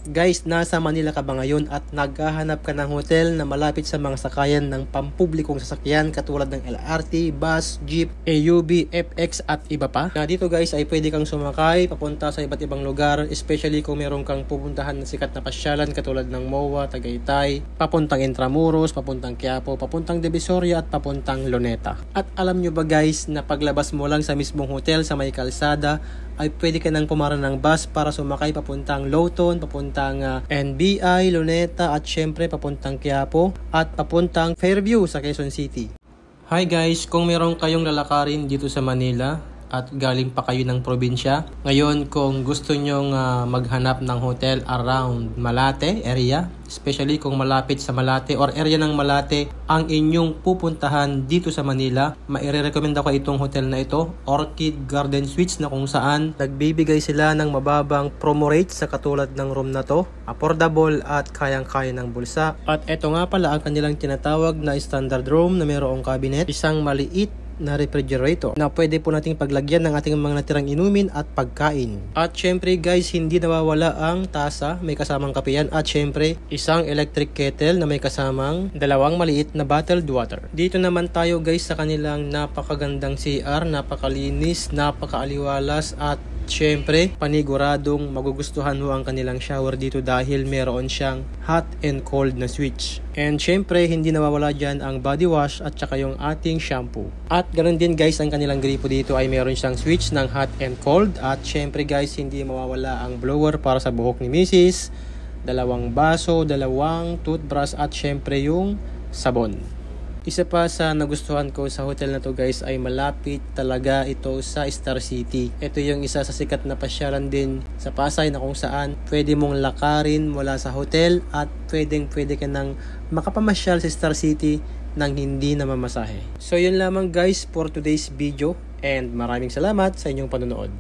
Guys, nasa Manila ka ba ngayon at naghahanap ka ng hotel na malapit sa mga sakayan ng pampublikong sasakyan katulad ng LRT, bus, jeep, AUV, FX at iba pa? Na dito guys ay pwede kang sumakay papunta sa iba't ibang lugar, especially kung meron kang pupuntahan na sikat na pasyalan katulad ng MOA, Tagaytay, papuntang Intramuros, papuntang Quiapo, papuntang Divisoria at papuntang Luneta. At alam nyo ba guys na paglabas mo lang sa mismong hotel sa may kalsada ay pwede ka nang pumara ng bus para sumakay papuntang Lowton, papuntang NBI, Luneta at syempre papuntang Quiapo at papuntang Fairview sa Quezon City. Hi guys, kung meron kayong lalakarin dito sa Manila at galing pa kayo ng probinsya, ngayon kung gusto nyong maghanap ng hotel around Malate area, especially kung malapit sa Malate or area ng Malate ang inyong pupuntahan dito sa Manila, maire-recommend ako itong hotel na ito, Orchid Garden Suites, na kung saan nagbibigay sila ng mababang promo rates sa katulad ng room na to, affordable at kayang-kaya ng bulsa. At ito nga pala ang kanilang tinatawag na standard room na mayroong cabinet, isang maliit na refrigerator na pwede po nating paglagyan ng ating mga natirang inumin at pagkain. At syempre guys, hindi nawawala ang tasa, may kasamang kape yan, at syempre isang electric kettle na may kasamang dalawang maliit na bottled water. Dito naman tayo guys sa kanilang napakagandang CR, napakalinis, napakaaliwalas at syempre paniguradong magugustuhan mo ang kanilang shower dito dahil meron siyang hot and cold na switch. And syempre hindi nawawala dyan ang body wash at saka yung ating shampoo. At ganoon din guys, ang kanilang gripo dito ay meron siyang switch ng hot and cold. At syempre guys, hindi mawawala ang blower para sa buhok ni Mrs., dalawang baso, dalawang toothbrush at syempre yung sabon. Isa pa sa nagustuhan ko sa hotel na to guys ay malapit talaga ito sa Star City. Ito yung isa sa sikat na pasyalan din sa Pasay na kung saan pwede mong lakarin mula sa hotel at pwede ka nang makapamasyal sa Star City nang hindi na mamasahe. So yun lamang guys for today's video and maraming salamat sa inyong panonood.